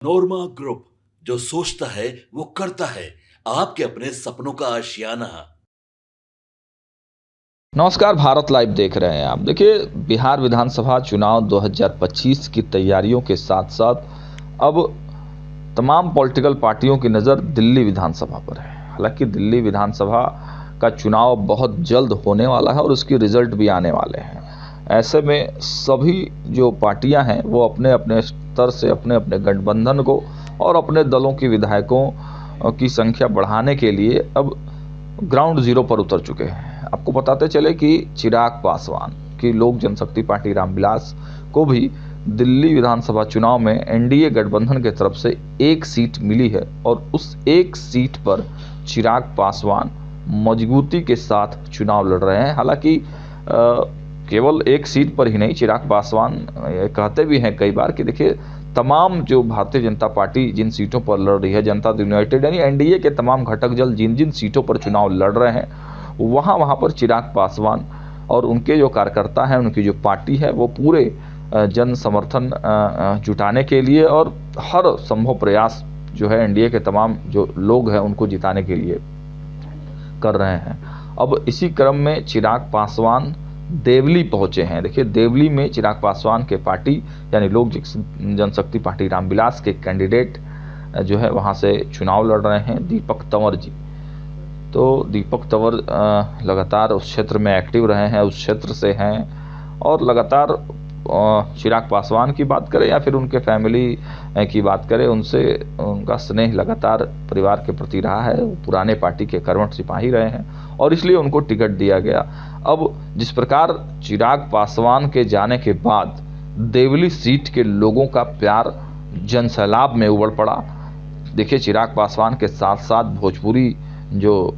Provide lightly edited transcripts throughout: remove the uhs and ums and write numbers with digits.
नोरमा group, जो सोचता है वो करता है। आपके अपने सपनों का आशियाना। नमस्कार, भारत लाइव देख रहे हैं आप। देखिए, बिहार विधानसभा चुनाव 2025 की तैयारियों के साथ साथ अब तमाम पॉलिटिकल पार्टियों की नज़र दिल्ली विधानसभा पर है। हालांकि दिल्ली विधानसभा का चुनाव बहुत जल्द होने वाला है और उसकी रिजल्ट भी आने वाले हैं। ऐसे में सभी जो पार्टियां हैं वो अपने अपने स्तर से अपने अपने गठबंधन को और अपने दलों के विधायकों की संख्या बढ़ाने के लिए अब ग्राउंड जीरो पर उतर चुके हैं। आपको बताते चले कि चिराग पासवान की लोक जनशक्ति पार्टी रामविलास को भी दिल्ली विधानसभा चुनाव में एनडीए गठबंधन की तरफ से एक सीट मिली है और उस एक सीट पर चिराग पासवान मजबूती के साथ चुनाव लड़ रहे हैं। हालांकि केवल एक सीट पर ही नहीं, चिराग पासवान कहते भी हैं कई बार कि देखिए, तमाम जो भारतीय जनता पार्टी जिन सीटों पर लड़ रही है, जनता दल यूनाइटेड यानी एनडीए के तमाम घटक दल जिन जिन सीटों पर चुनाव लड़ रहे हैं, वहाँ पर चिराग पासवान और उनके जो कार्यकर्ता हैं, उनकी जो पार्टी है, वो पूरे जन समर्थन जुटाने के लिए और हर संभव प्रयास जो है एनडीए के तमाम जो लोग हैं उनको जिताने के लिए कर रहे हैं। अब इसी क्रम में चिराग पासवान देवली पहुंचे हैं। देखिए, देवली में चिराग पासवान के पार्टी यानी लोक जनशक्ति पार्टी रामविलास के कैंडिडेट जो है वहां से चुनाव लड़ रहे हैं, दीपक तंवर जी। तो दीपक तंवर लगातार उस क्षेत्र में एक्टिव रहे हैं, उस क्षेत्र से हैं और लगातार चिराग पासवान की बात करें या फिर उनके फैमिली की बात करें, उनसे उनका स्नेह लगातार परिवार के प्रति रहा है। वो पुराने पार्टी के कर्मठ सिपाही रहे हैं और इसलिए उनको टिकट दिया गया। अब जिस प्रकार चिराग पासवान के जाने के बाद देवली सीट के लोगों का प्यार जनसैलाब में उमड़ पड़ा। देखिए, चिराग पासवान के साथ साथ भोजपुरी जो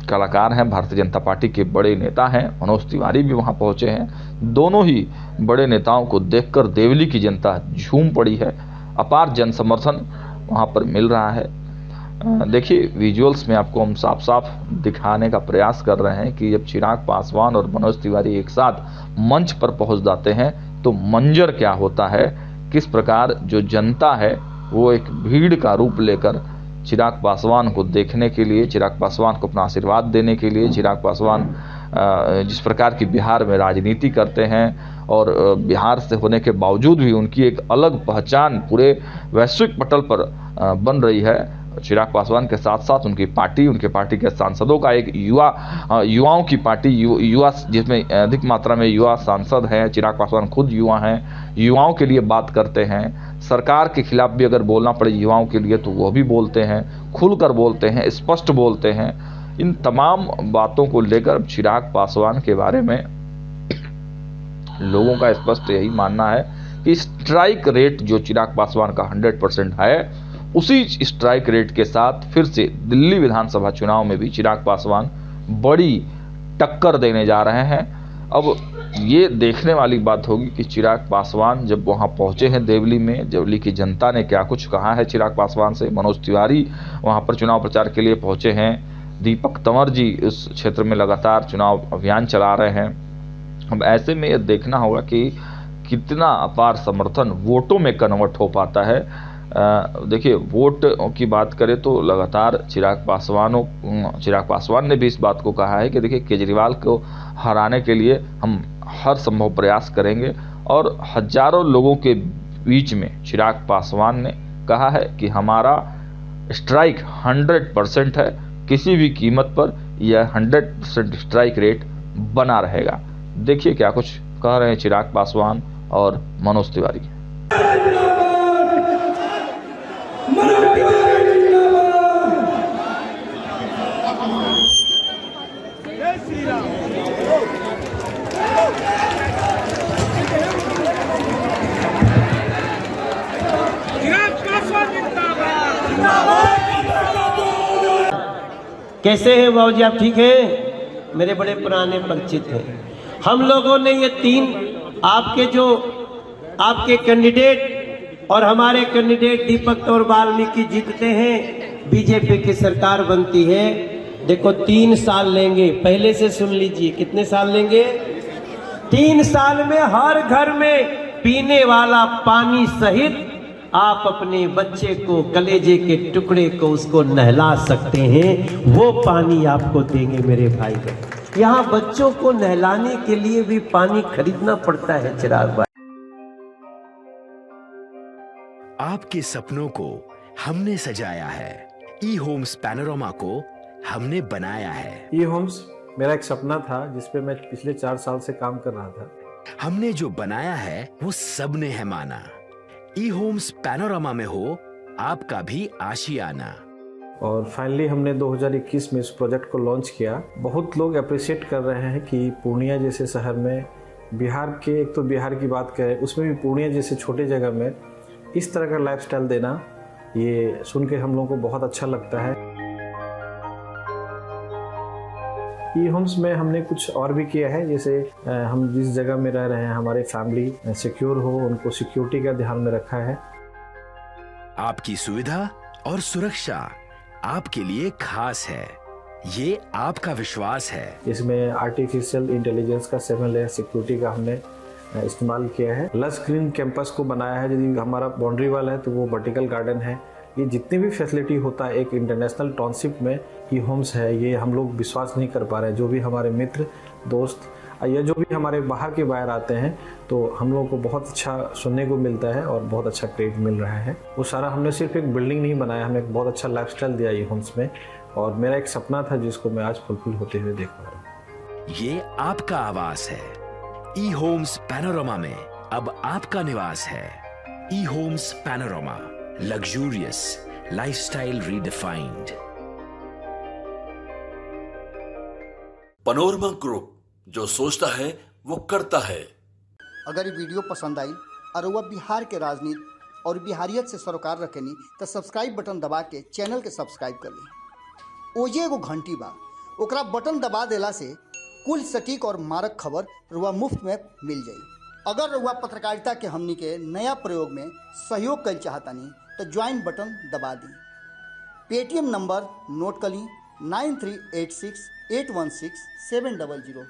कलाकार हैं, भारतीय जनता पार्टी के बड़े नेता हैं, मनोज तिवारी भी वहां पहुंचे हैं। दोनों ही बड़े नेताओं को देखकर देवली की जनता झूम पड़ी है। अपार जन समर्थन वहां पर मिल रहा है। देखिए, विजुअल्स में आपको हम साफ साफ दिखाने का प्रयास कर रहे हैं कि जब चिराग पासवान और मनोज तिवारी एक साथ मंच पर पहुंच जाते हैं तो मंजर क्या होता है, किस प्रकार जो जनता है वो एक भीड़ का रूप लेकर चिराग पासवान को देखने के लिए, चिराग पासवान को अपना आशीर्वाद देने के लिए, चिराग पासवान जिस प्रकार की बिहार में राजनीति करते हैं और बिहार से होने के बावजूद भी उनकी एक अलग पहचान पूरे वैश्विक पटल पर बन रही है। चिराग पासवान के साथ साथ उनकी पार्टी, उनके पार्टी के सांसदों का एक युवाओं की पार्टी, युवा जिसमें अधिक मात्रा में युवा सांसद हैं। चिराग पासवान खुद युवा हैं, युवाओं के लिए बात करते हैं। सरकार के खिलाफ भी अगर बोलना पड़े युवाओं के लिए तो वो भी बोलते हैं, खुलकर बोलते हैं, स्पष्ट बोलते हैं। इन तमाम बातों को लेकर चिराग पासवान के बारे में लोगों का स्पष्ट यही मानना है कि स्ट्राइक रेट जो चिराग पासवान का 100% है, उसी स्ट्राइक रेट के साथ फिर से दिल्ली विधानसभा चुनाव में भी चिराग पासवान बड़ी टक्कर देने जा रहे हैं। अब ये देखने वाली बात होगी कि चिराग पासवान जब वहां पहुंचे हैं देवली में, देवली की जनता ने क्या कुछ कहा है चिराग पासवान से। मनोज तिवारी वहां पर चुनाव प्रचार के लिए पहुंचे हैं। दीपक तंवर जी उस क्षेत्र में लगातार चुनाव अभियान चला रहे हैं। अब ऐसे में यह देखना होगा कि कितना अपार समर्थन वोटों में कन्वर्ट हो पाता है। देखिए, वोट की बात करें तो लगातार चिराग पासवान ने भी इस बात को कहा है कि देखिए, केजरीवाल को हराने के लिए हम हर संभव प्रयास करेंगे और हजारों लोगों के बीच में चिराग पासवान ने कहा है कि हमारा स्ट्राइक 100% है, किसी भी कीमत पर यह 100% स्ट्राइक रेट बना रहेगा। देखिए क्या कुछ कह रहे हैं चिराग पासवान और मनोज तिवारी। कैसे हैं बाबू जी, आप ठीक हैं? मेरे बड़े पुराने परिचित हैं। हम लोगों ने ये तीन आपके कैंडिडेट और हमारे कैंडिडेट दीपक और वाल्मीकि जीतते हैं, बीजेपी की सरकार बनती है। देखो, 3 साल लेंगे, पहले से सुन लीजिए कितने साल लेंगे। 3 साल में हर घर में पीने वाला पानी सहित आप अपने बच्चे को कलेजे के टुकड़े को उसको नहला सकते हैं, वो पानी आपको देंगे मेरे भाई बहन। यहाँ बच्चों को नहलाने के लिए भी पानी खरीदना पड़ता है चिराग भाई। आपके सपनों को हमने सजाया है, ई होम्स पैनोरमा को हमने बनाया है। ई होम्स मेरा एक सपना था जिस पे मैं पिछले 4 साल से काम कर रहा था। हमने जो बनाया है वो सबने है माना। ई होम्स पैनोरमा में हो आपका भी आशियाना। और फाइनली हमने 2021 में इस प्रोजेक्ट को लॉन्च किया। बहुत लोग अप्रिशिएट कर रहे हैं कि पूर्णिया जैसे शहर में, बिहार के, एक तो बिहार की बात करें उसमें भी पूर्णिया जैसे छोटे जगह में इस तरह का लाइफस्टाइल देना, ये सुन के हम लोगों को बहुत अच्छा लगता है। ई होम्स में हमने कुछ और भी किया है, जैसे हम जिस जगह में रह रहे हैं हमारे फैमिली सिक्योर हो, उनको सिक्योरिटी का ध्यान में रखा है। आपकी सुविधा और सुरक्षा आपके लिए खास है, ये आपका विश्वास है। इसमें आर्टिफिशियल इंटेलिजेंस का 7 लेयर सिक्योरिटी का हमने इस्तेमाल किया है। लस ग्रीन कैंपस को बनाया है। यदि हमारा बाउंड्री वाल है तो वो वर्टिकल गार्डन है। ये जितनी भी फैसिलिटी होता है एक इंटरनेशनल टाउनशिप में ई होम्स है, ये हम लोग विश्वास नहीं कर पा रहे हैं। जो भी हमारे मित्र दोस्त या जो भी हमारे बाहर के बाहर आते हैं तो हम लोगों को बहुत अच्छा सुनने को मिलता है और बहुत अच्छा क्रेडिट मिल रहा है। वो सारा हमने सिर्फ एक बिल्डिंग नहीं बनाया, हमने एक बहुत अच्छा लाइफस्टाइल दिया ई होम्स में, और मेरा एक सपना था जिसको मैं आज फुलफिल होते हुए देख पा रहा हूँ। ये आपका आवास है। ई होम्स पैनोरमा में अब आपका निवास है। E Homes Panorama, luxurious lifestyle redefined. Panorama Group, जो सोचता है वो करता है। अगर ये वीडियो पसंद आई और वह बिहार के राजनीति और बिहारियत से सरोकार रखेनी तो सब्सक्राइब बटन दबा के चैनल के सब्सक्राइब कर ली। ओजे एगो घंटी बा, ओकरा बटन दबा देला से कुल सटीक और मारक खबर रुआ मुफ्त में मिल जाई। अगर रुआ पत्रकारिता के हमनी के नया प्रयोग में सहयोग कर चाहतानी तो ज्वाइन बटन दबा दी। पेटीएम नंबर नोट कर ली 9386816700।